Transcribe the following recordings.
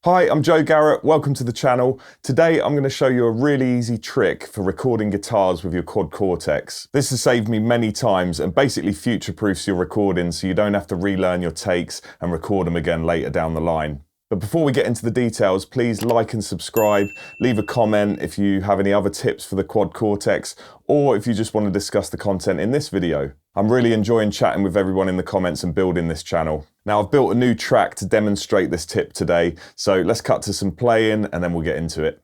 Hi, I'm Joe Garrett. Welcome to the channel. Today I'm going to show you a really easy trick for recording guitars with your quad Cortex. This has saved me many times and basically future-proofs your recordings so you don't have to relearn your takes and record them again later down the line. But before we get into the details, please like and subscribe, leave a comment if you have any other tips for the quad Cortex, or if you just want to discuss the content in this video. I'm really enjoying chatting with everyone in the comments and building this channel. Now I've built a new track to demonstrate this tip today, so let's cut to some playing and then we'll get into it.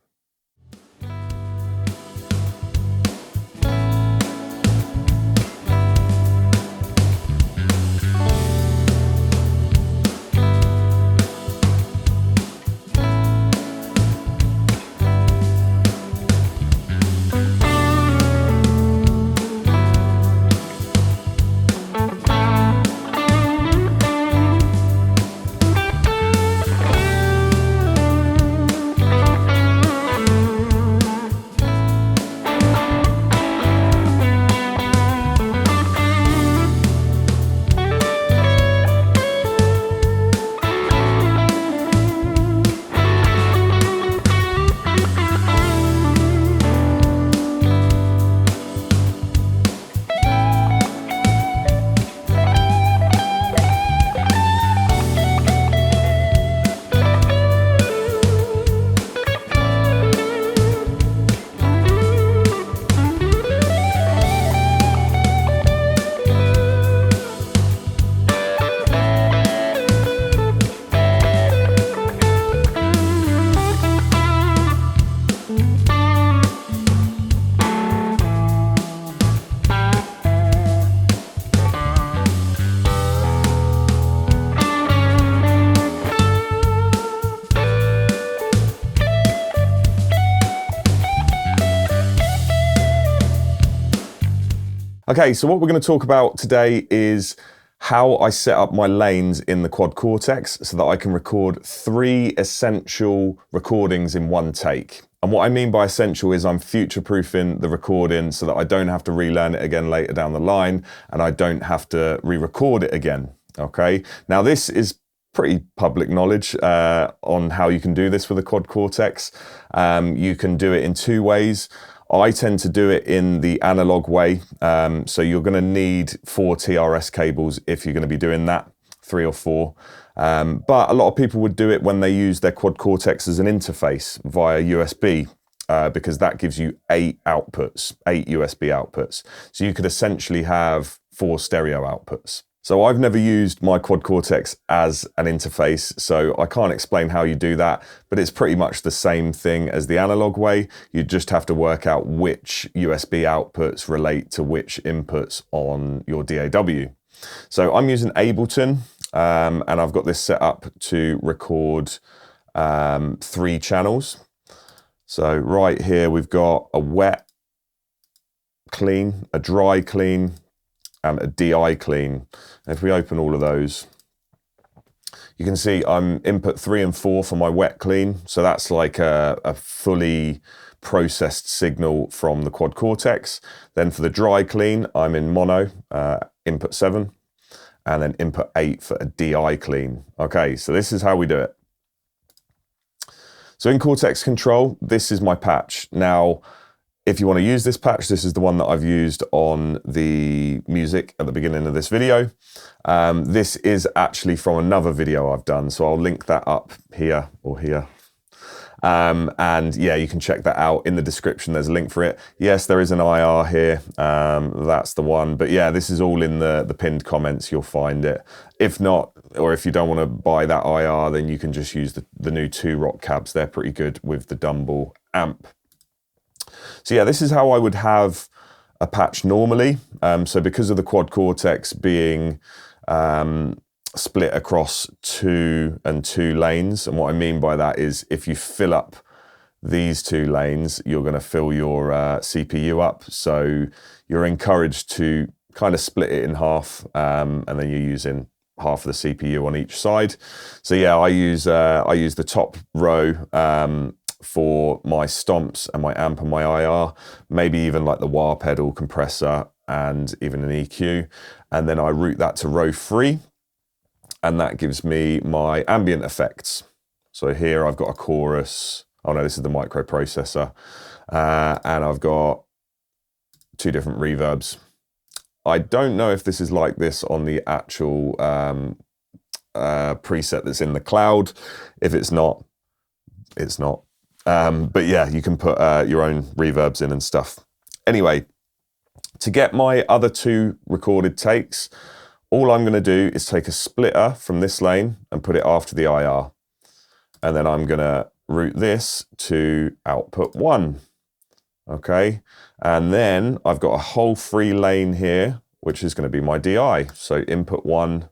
Okay, so what we're going to talk about today is how I set up my lanes in the quad Cortex so that I can record 3 essential recordings in one take. And what I mean by essential is I'm future-proofing the recording so that I don't have to relearn it again later down the line and I don't have to re-record it again, okay? Now this is pretty public knowledge on how you can do this with the quad Cortex. You can do it in 2 ways. I tend to do it in the analog way, so you're going to need 4 TRS cables if you're going to be doing that, 3 or 4. But a lot of people would do it when they use their quad Cortex as an interface via USB, because that gives you 8 outputs, 8 USB outputs. So you could essentially have 4 stereo outputs. So I've never used my quad Cortex as an interface, so I can't explain how you do that, but it's pretty much the same thing as the analog way. You just have to work out which USB outputs relate to which inputs on your DAW. So I'm using Ableton, and I've got this set up to record 3 channels. So right here we've got a wet clean, a dry clean, and a DI clean. And if we open all of those, you can see I'm input 3 and 4 for my wet clean. So that's like a fully processed signal from the quad Cortex. Then for the dry clean, I'm in mono, input 7, and then input 8 for a DI clean. Okay, so this is how we do it. So in Cortex Control, this is my patch. Now, if you want to use this patch, this is the one that I've used on the music at the beginning of this video. This is actually from another video I've done, so I'll link that up here or here. And yeah, you can check that out in the description. There's a link for it. Yes, there is an IR here. That's the one. But yeah, this is all in the pinned comments. You'll find it. If not, or if you don't want to buy that IR, then you can just use the new 2 rock cabs. They're pretty good with the Dumble amp. So yeah, this is how I would have a patch normally. So because of the quad Cortex being split across 2 and 2 lanes, and what I mean by that is if you fill up these 2 lanes, you're going to fill your CPU up. So you're encouraged to kind of split it in half, and then you're using half of the CPU on each side. So yeah, I use the top row for my stomps and my amp and my IR, maybe even like the wah pedal, compressor, and even an EQ. And then I route that to row 3, and that gives me my ambient effects. So here I've got a chorus. Oh no, this is the microprocessor. And I've got 2 different reverbs. I don't know if this is like this on the actual preset that's in the cloud. If it's not, it's not. But yeah, you can put your own reverbs in and stuff. Anyway, to get my other 2 recorded takes, all I'm going to do is take a splitter from this lane and put it after the IR. And then I'm going to route this to output 1. Okay. And then I've got a whole free lane here, which is going to be my DI. So input 1,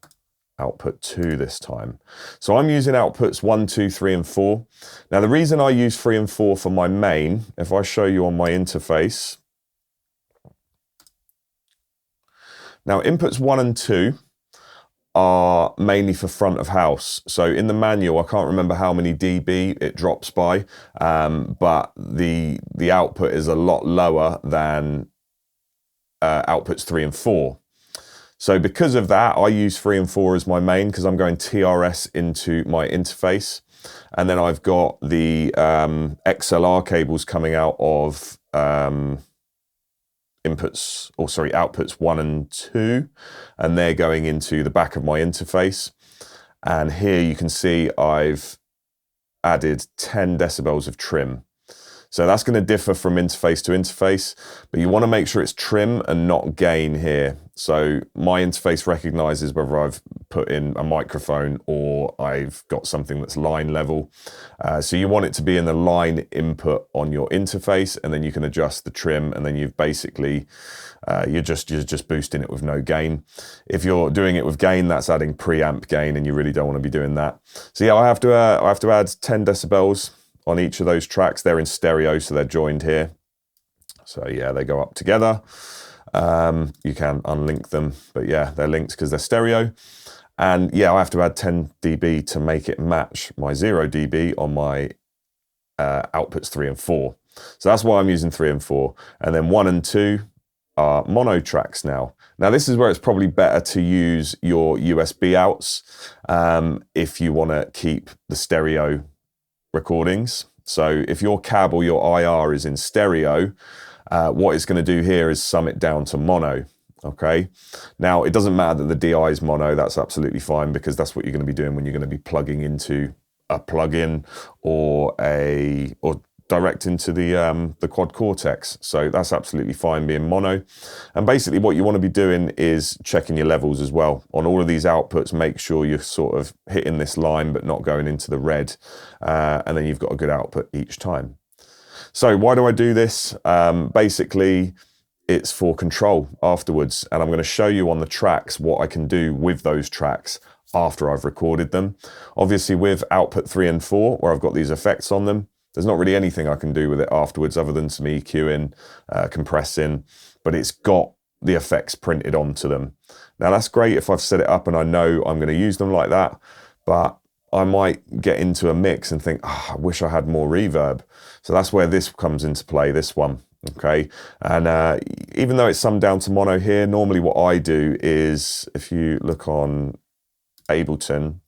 output 2 this time. So I'm using outputs 1, 2, 3, and 4. Now the reason I use 3 and 4 for my main, if I show you on my interface, now inputs 1 and 2 are mainly for front of house. So in the manual, I can't remember how many dB it drops by, but the output is a lot lower than outputs 3 and 4. So because of that, I use 3 and 4 as my main because I'm going TRS into my interface. And then I've got the XLR cables coming out of outputs 1 and 2, and they're going into the back of my interface. And here you can see I've added 10 decibels of trim. So that's going to differ from interface to interface, but you want to make sure it's trim and not gain here. So my interface recognizes whether I've put in a microphone or I've got something that's line level. So you want it to be in the line input on your interface, and then you can adjust the trim, and then you've basically, you're just boosting it with no gain. If you're doing it with gain, that's adding preamp gain, and you really don't want to be doing that. So yeah, I have to add 10 decibels on each of those tracks. They're in stereo, so they're joined here. So yeah, they go up together. You can unlink them, but yeah, they're linked because they're stereo. And yeah, I have to add 10 dB to make it match my 0 dB on my outputs 3 and 4. So that's why I'm using 3 and 4. And then 1 and 2 are mono tracks now. Now this is where it's probably better to use your USB outs if you want to keep the stereo recordings. So if your cab or your IR is in stereo, what it's going to do here is sum it down to mono. Okay. Now it doesn't matter that the DI is mono. That's absolutely fine because that's what you're going to be doing when you're going to be plugging into a plugin or direct into the quad Cortex. So that's absolutely fine being mono. And basically what you want to be doing is checking your levels as well. On all of these outputs, make sure you're sort of hitting this line but not going into the red. And then you've got a good output each time. So why do I do this? Basically, it's for control afterwards. And I'm going to show you on the tracks what I can do with those tracks after I've recorded them. Obviously with output 3 and 4, where I've got these effects on them, there's not really anything I can do with it afterwards other than some EQing, compressing, but it's got the effects printed onto them. Now that's great if I've set it up and I know I'm going to use them like that, but I might get into a mix and think, oh, I wish I had more reverb. So that's where this comes into play, this one. Okay, and even though it's summed down to mono here, normally what I do is, if you look on Ableton,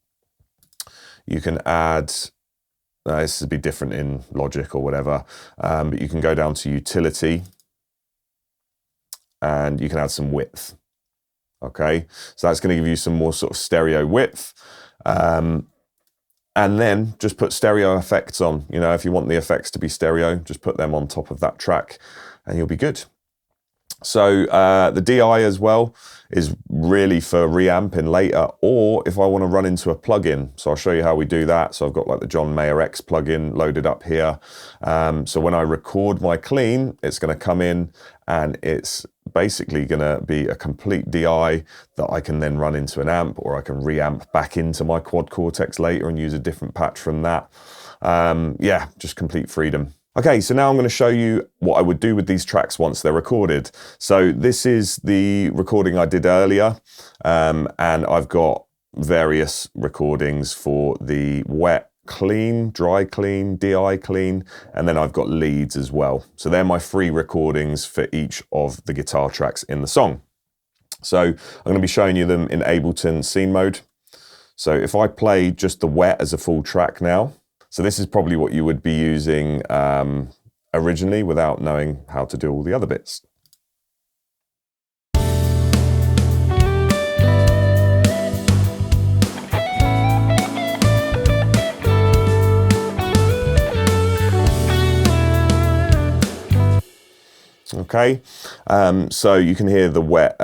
you can add, this would be different in Logic or whatever, but you can go down to utility and you can add some width. Okay, so that's going to give you some more sort of stereo width. And then just put stereo effects on. You know, if you want the effects to be stereo, just put them on top of that track and you'll be good. So the DI as well is really for reamping later, or if I want to run into a plugin. So I'll show you how we do that. So I've got like the John Mayer X plugin loaded up here. So when I record my clean, it's going to come in and it's basically going to be a complete DI that I can then run into an amp, or I can reamp back into my quad Cortex later and use a different patch from that. Yeah, just complete freedom. Okay, so now I'm going to show you what I would do with these tracks once they're recorded. So this is the recording I did earlier, and I've got various recordings for the wet clean, dry clean, DI clean, and then I've got leads as well. So they're my free recordings for each of the guitar tracks in the song. So I'm going to be showing you them in Ableton scene mode. So if I play just the wet as a full track now, So this is probably what you would be using originally without knowing how to do all the other bits. Okay, so you can hear the wet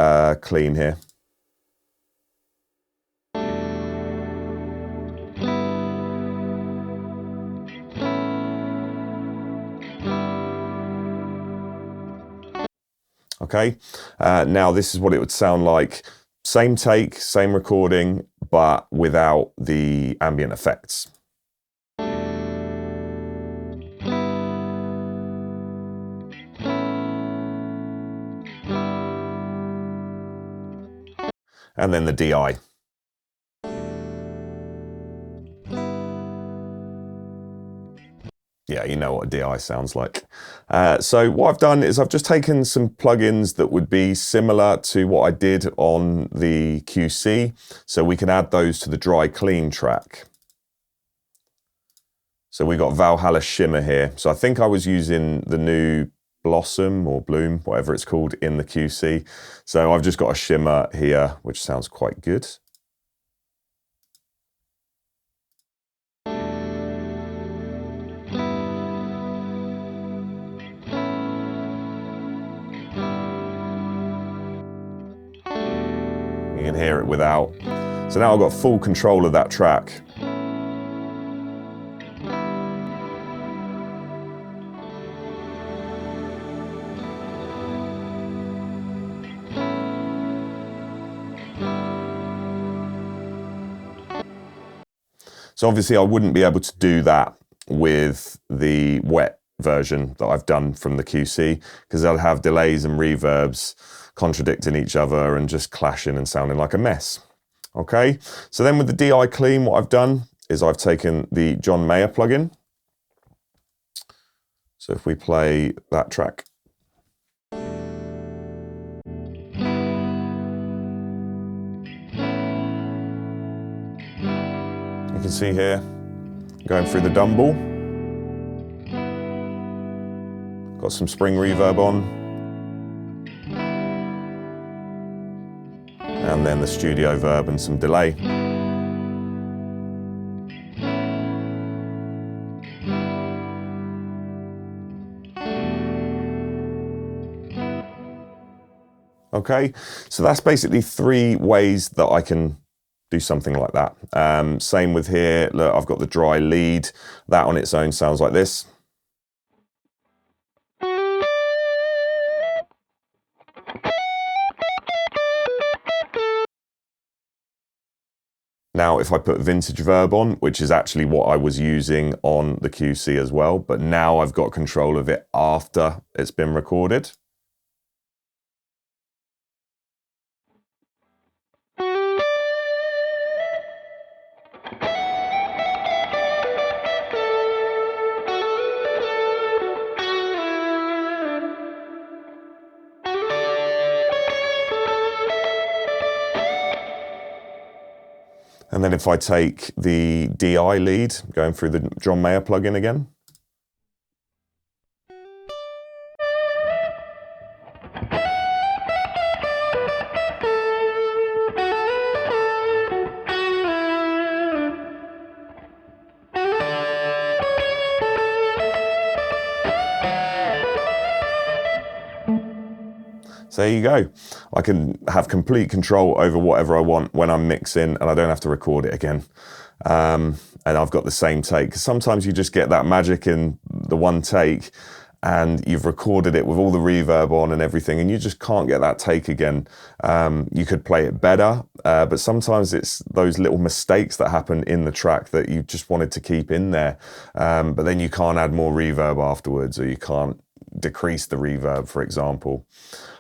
clean here. Okay, now this is what it would sound like. Same take, same recording, but without the ambient effects. And then the DI. Yeah, you know what a DI sounds like. So what I've done is I've just taken some plugins that would be similar to what I did on the QC, so we can add those to the dry clean track. So we got Valhalla Shimmer here. So I think I was using the new Blossom or Bloom, whatever it's called, in the QC. So I've just got a shimmer here, which sounds quite good. You can hear it without. So now I've got full control of that track. So obviously I wouldn't be able to do that with the wet version that I've done from the QC, because they'll have delays and reverbs contradicting each other and just clashing and sounding like a mess. Okay, so then with the DI clean, what I've done is I've taken the John Mayer plugin. So if we play that track. You can see here, going through the Dumble. Got some spring reverb on. And then the studio verb and some delay. Okay, so that's basically 3 ways that I can do something like that. Same with here, look, I've got the dry lead. That on its own sounds like this. Now, if I put vintage verb on, which is actually what I was using on the QC as well, but now I've got control of it after it's been recorded. And then if I take the DI lead, going through the John Mayer plugin again. So there you go. I can have complete control over whatever I want when I'm mixing, and I don't have to record it again. And I've got the same take. 'Cause sometimes you just get that magic in the one take, and you've recorded it with all the reverb on and everything, and you just can't get that take again. You could play it better, but sometimes it's those little mistakes that happen in the track that you just wanted to keep in there. But then you can't add more reverb afterwards, or you can't decrease the reverb, for example.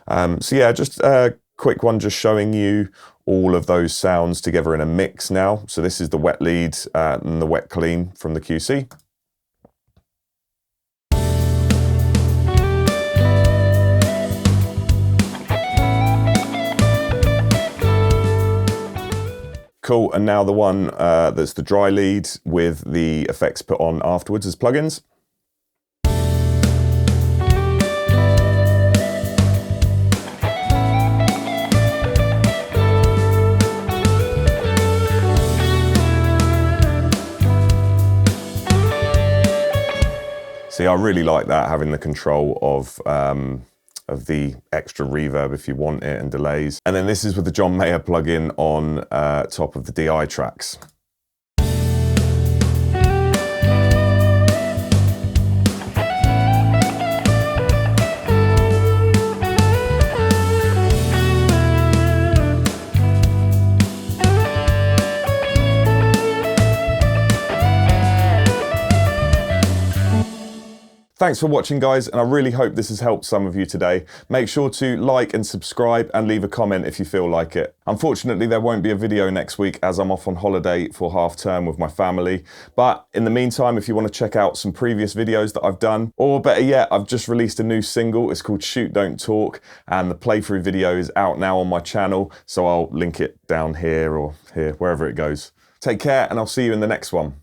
So yeah, just a quick one, just showing you all of those sounds together in a mix now. So this is the wet lead and the wet clean from the QC. Cool, and now the one that's the dry lead with the effects put on afterwards as plugins. See, I really like that, having the control of the extra reverb if you want it, and delays. And then this is with the John Mayer plugin on top of the DI tracks. Thanks for watching, guys, and I really hope this has helped some of you today. Make sure to like and subscribe and leave a comment if you feel like it. Unfortunately, there won't be a video next week as I'm off on holiday for half term with my family. But in the meantime, if you want to check out some previous videos that I've done, or better yet, I've just released a new single. It's called Shoot Don't Talk, and the playthrough video is out now on my channel, so I'll link it down here or here, wherever it goes. Take care, and I'll see you in the next one.